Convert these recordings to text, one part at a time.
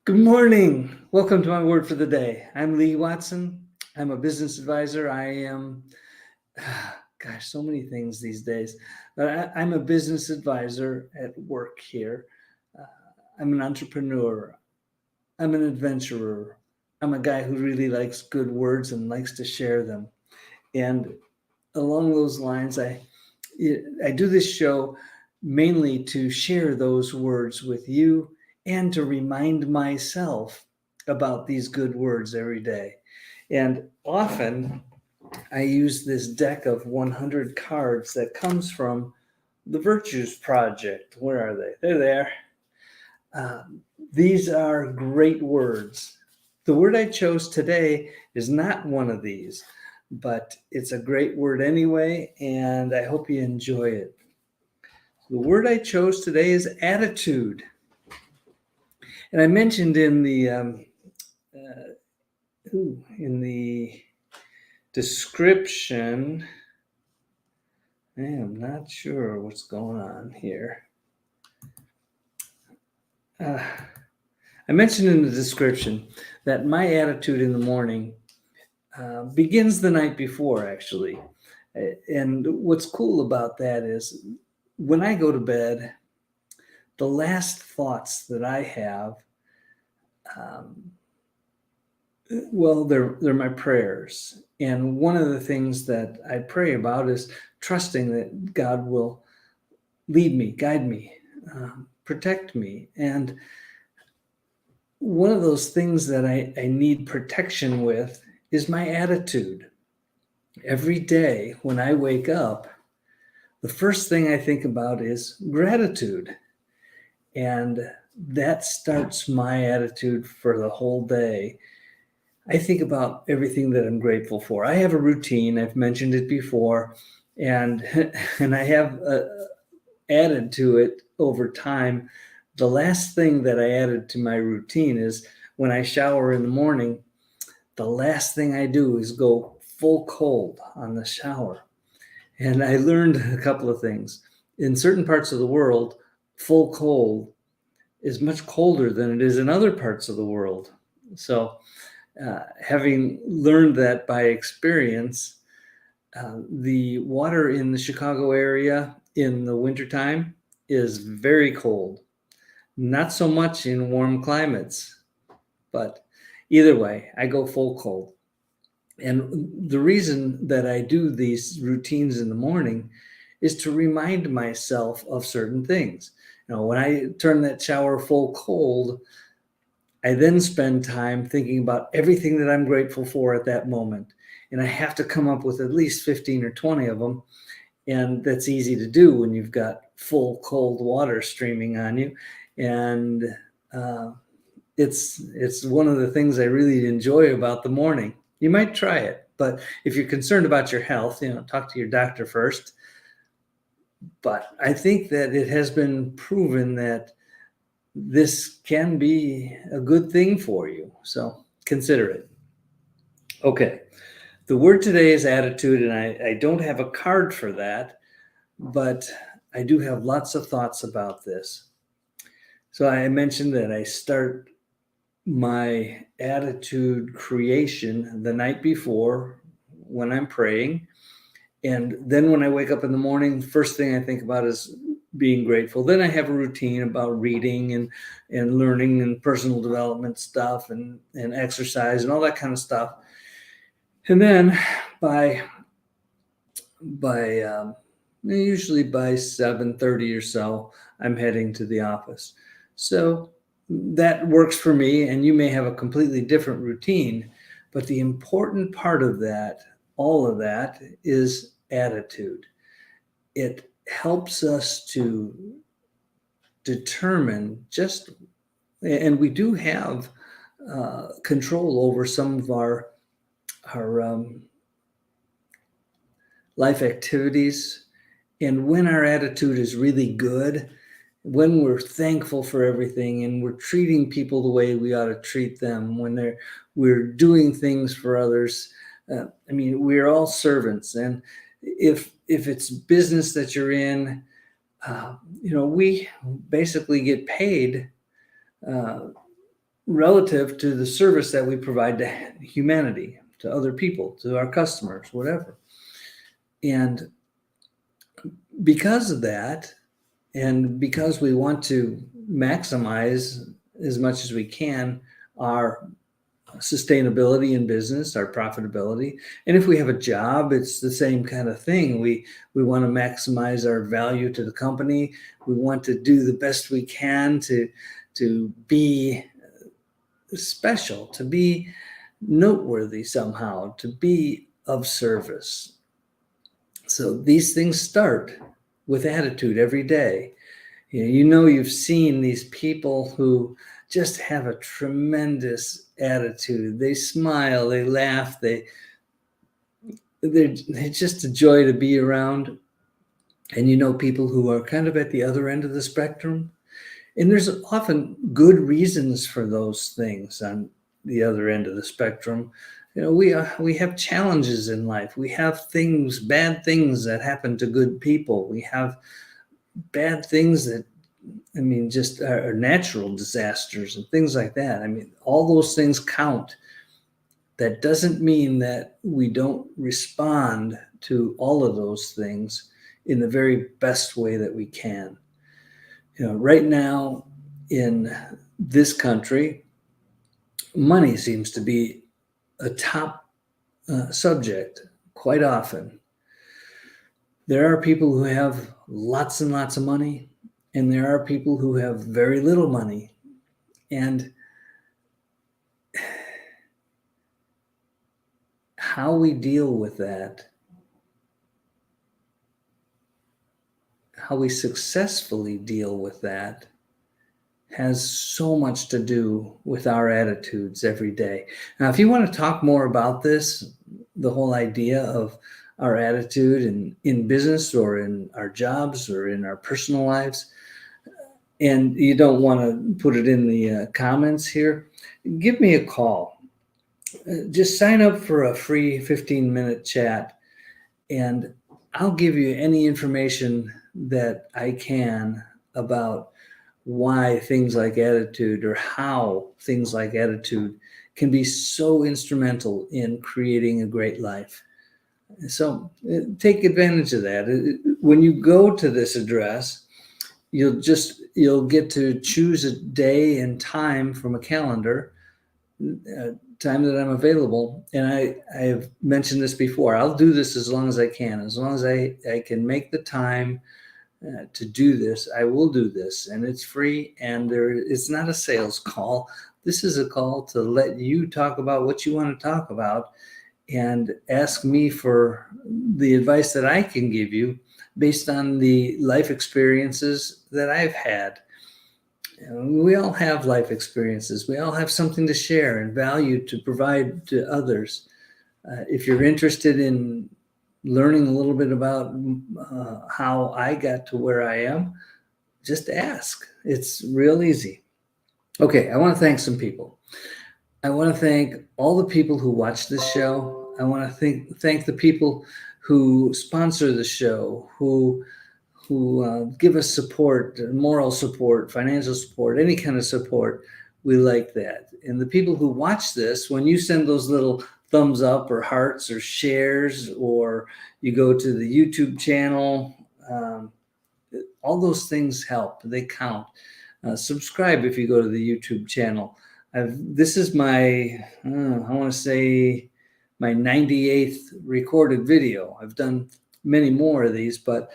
Good morning. Welcome to my word for the day. I'm Lee Watson. I'm a business advisor. I am, so many things these days, but I'm a business advisor at work here. Uh, I'm an entrepreneur. I'm an adventurer. I'm a guy who really likes good words and likes to share them. And along those lines, I do this show mainly to share those words with you and to remind myself about these good words every day. And often I use this deck of 100 cards that comes from the Virtues Project. Where are they? They're there. These are great words. The word I chose today is not one of these, but it's a great word anyway, and I hope you enjoy it. The word I chose today is attitude. And I mentioned in the description, I am not sure what's going on here. I mentioned in the description that my attitude in the morning begins the night before, actually. And what's cool about that is when I go to bed, the last thoughts that I have, um, well, they're my prayers. And one of the things that I pray about is trusting that God will lead me, guide me, protect me. And one of those things that I need protection with is my attitude. Every day when I wake up, the first thing I think about is gratitude. And that starts my attitude for the whole day. I think about everything that I'm grateful for. I have a routine. I've mentioned it before, and and I have added to it over time. The last thing that I added to my routine is when I shower in the morning, the last thing I do is go full cold on the shower. And I learned a couple of things. In certain parts of the world, full cold is much colder than it is in other parts of the world. So, having learned that by experience, the water in the Chicago area in the wintertime is very cold. Not so much in warm climates, but either way, I go full cold. And the reason that I do these routines in the morning is to remind myself of certain things. When I turn that shower full cold, I then spend time thinking about everything that I'm grateful for at that moment. And I have to come up with at least 15 or 20 of them. And that's easy to do when you've got full cold water streaming on you. And uh, it's one of the things I really enjoy about the morning. You might try it, but if you're concerned about your health, talk to your doctor first. But I think that it has been proven that this can be a good thing for you. So consider it. Okay. The word today is attitude, and I don't have a card for that, but I do have lots of thoughts about this. So I mentioned that I start my attitude creation the night before when I'm praying. And then when I wake up in the morning, first thing I think about is being grateful. Then I have a routine about reading and learning and personal development stuff and exercise and all that kind of stuff. And then by usually by 7:30 or so, I'm heading to the office. So that works for me, and you may have a completely different routine. But the important part of that, all of that, is attitude. It helps us to determine and we do have control over some of our life activities. And when our attitude is really good, when we're thankful for everything and we're treating people the way we ought to treat them, when we're doing things for others, we're all servants. And if it's business that you're in, we basically get paid relative to the service that we provide to humanity, to other people, to our customers, whatever. And because of that, and because we want to maximize as much as we can our sustainability in business, our profitability. And if we have a job, it's the same kind of thing. We want to maximize our value to the company. We want to do the best we can to be special, to be noteworthy somehow, to be of service. So these things start with attitude every day. You've seen these people who just have a tremendous attitude. They smile, they laugh, they're just a joy to be around. And people who are kind of at the other end of the spectrum. And there's often good reasons for those things on the other end of the spectrum. We have challenges in life. We have things, bad things that happen to good people. We have bad things that, just are natural disasters and things like that. All those things count. That doesn't mean that we don't respond to all of those things in the very best way that we can. Right now in this country, money seems to be a top subject quite often. There are people who have lots and lots of money, and there are people who have very little money. And how we deal with that, how we successfully deal with that, has so much to do with our attitudes every day. Now, if you want to talk more about this, the whole idea of our attitude in business or in our jobs or in our personal lives, and you don't want to put it in the comments here, give me a call. Just sign up for a free 15-minute chat, and I'll give you any information that I can about why things like attitude, or how things like attitude, can be so instrumental in creating a great life. So take advantage of that. When you go to this address, you'll get to choose a day and time from a calendar, time that I'm available. And I have mentioned this before. I'll do this as long as I can. As long as I can make the time to do this, I will do this. And it's free, and it's not a sales call. This is a call to let you talk about what you want to talk about and ask me for the advice that I can give you based on the life experiences that I've had. We all have life experiences. We all have something to share and value to provide to others. If you're interested in learning a little bit about how I got to where I am, just ask. It's real easy. Okay, I want to thank some people. I want to thank all the people who watch this show. I want to thank the people who sponsor the show, who give us support, moral support, financial support, any kind of support. We like that. And the people who watch this, when you send those little thumbs up or hearts or shares, or you go to the YouTube channel, all those things help. They count. Subscribe if you go to the YouTube channel. This is my, I want to say, my 98th recorded video. I've done many more of these, but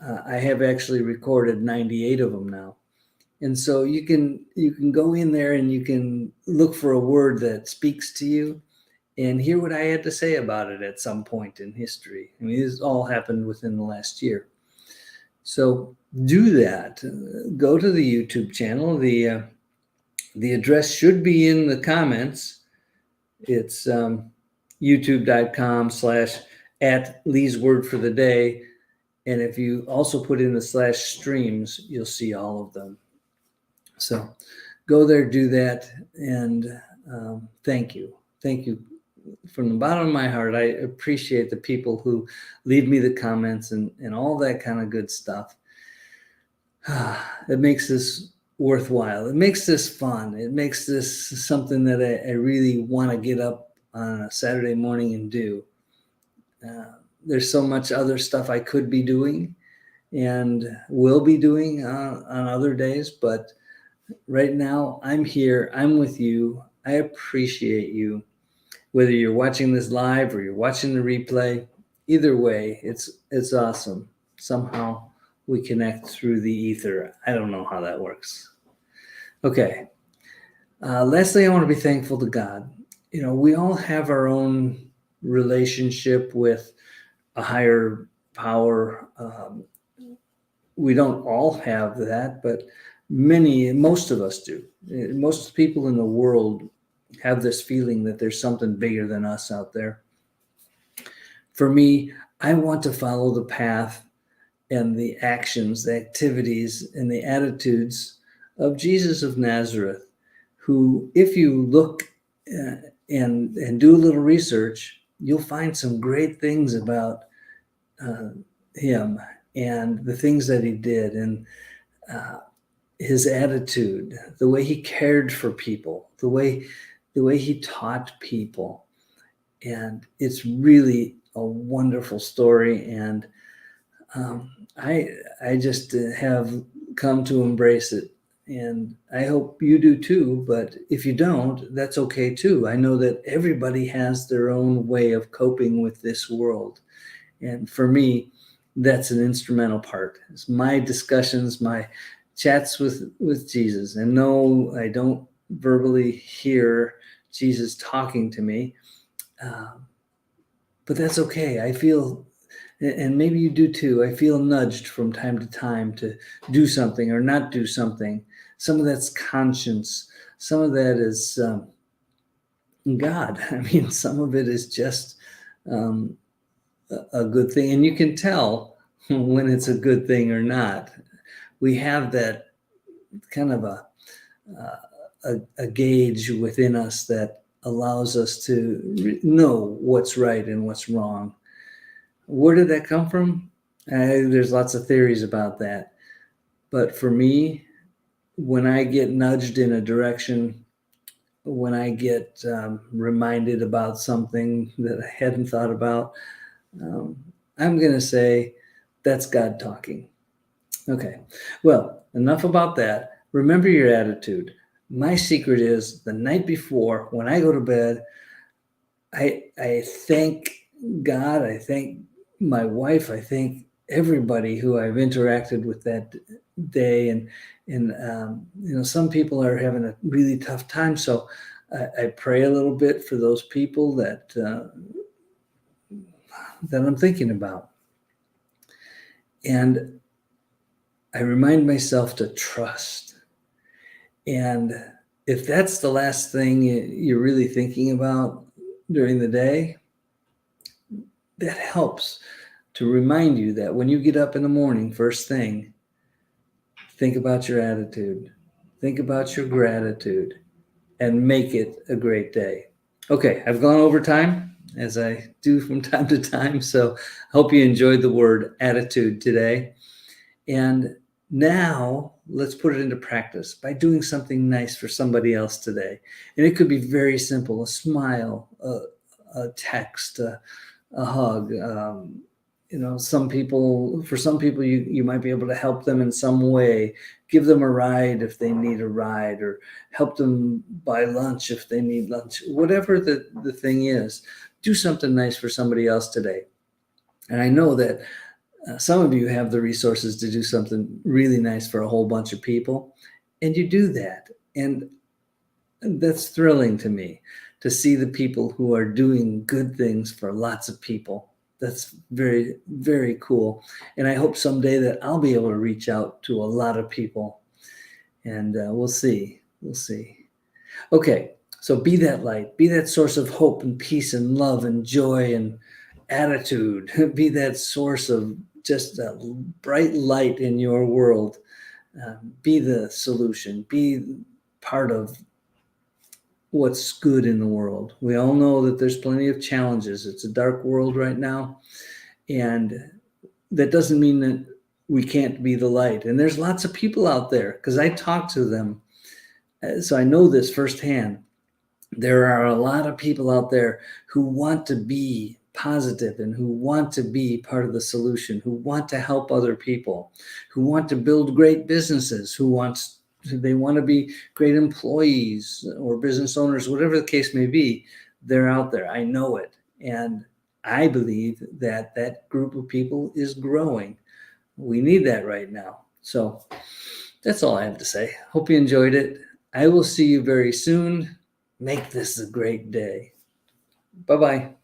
I have actually recorded 98 of them now. And so you can go in there and you can look for a word that speaks to you and hear what I had to say about it at some point in history. This all happened within the last year. So do that. Go to the YouTube channel. The address should be in the comments. It's youtube.com/@Lee's Word for the Day. And if you also put in the /streams, you'll see all of them. So go there, do that. And thank you. Thank you from the bottom of my heart. I appreciate the people who leave me the comments and all that kind of good stuff. It makes this worthwhile. It makes this fun. It makes this something that I really want to get up on a Saturday morning and do. There's so much other stuff I could be doing and will be doing on other days, but right now I'm here. I'm with you. I appreciate you. Whether you're watching this live or you're watching the replay, either way, it's awesome. Somehow we connect through the ether. I don't know how that works. Okay. Lastly, I want to be thankful to God. You know, we all have our own relationship with a higher power. We don't all have that, but most of us do. Most people in the world have this feeling that there's something bigger than us out there. For me, I want to follow the path and the actions, the activities, and the attitudes of Jesus of Nazareth, who, if you look and do a little research, you'll find some great things about him and the things that he did and his attitude, the way he cared for people, the way he taught people. And it's really a wonderful story. And I just have come to embrace it. And I hope you do too. But if you don't, that's okay too. I know that everybody has their own way of coping with this world. And for me, that's an instrumental part. It's my discussions, my chats with Jesus. And no, I don't verbally hear Jesus talking to me. But that's okay. I feel, and maybe you do too, I feel nudged from time to time to do something or not do something. Some of that's conscience. Some of that is God. I mean, some of it is just a good thing. And you can tell when it's a good thing or not. We have that kind of a gauge within us that allows us to know what's right and what's wrong. Where did that come from? There's lots of theories about that. But for me, when I get nudged in a direction, when I get reminded about something that I hadn't thought about, I'm going to say that's God talking. Okay, well, enough about that. Remember your attitude. My secret is the night before, when I go to bed, I thank God, I thank my wife, I thank everybody who I've interacted with that day. And you know, some people are having a really tough time, so I pray a little bit for those people that I'm thinking about. And I remind myself to trust. And if that's the last thing you're really thinking about during the day, that helps to remind you that when you get up in the morning, first thing, think about your attitude, think about your gratitude, and make it a great day. Okay, I've gone over time, as I do from time to time, so I hope you enjoyed the word attitude today. And now let's put it into practice by doing something nice for somebody else today. And it could be very simple: a smile, a text, a hug. You know, for some people, you might be able to help them in some way, give them a ride if they need a ride, or help them buy lunch if they need lunch. Whatever the thing is, do something nice for somebody else today. And I know that some of you have the resources to do something really nice for a whole bunch of people, and you do that. And that's thrilling to me, to see the people who are doing good things for lots of people. That's very, very cool. And I hope someday that I'll be able to reach out to a lot of people, and we'll see. We'll see. Okay, so be that light, be that source of hope and peace and love and joy and attitude. Be that source of just a bright light in your world. Be the solution. Be part of what's good in the world. We all know that there's plenty of challenges. It's a dark world right now. And that doesn't mean that we can't be the light. And there's lots of people out there, because I talk to them, so I know this firsthand. There are a lot of people out there who want to be positive and who want to be part of the solution, who want to help other people, who want to build great businesses, they want to be great employees or business owners, whatever the case may be. They're out there. I know it. And I believe that that group of people is growing. We need that right now. So that's all I have to say. Hope you enjoyed it. I will see you very soon. Make this a great day. Bye-bye.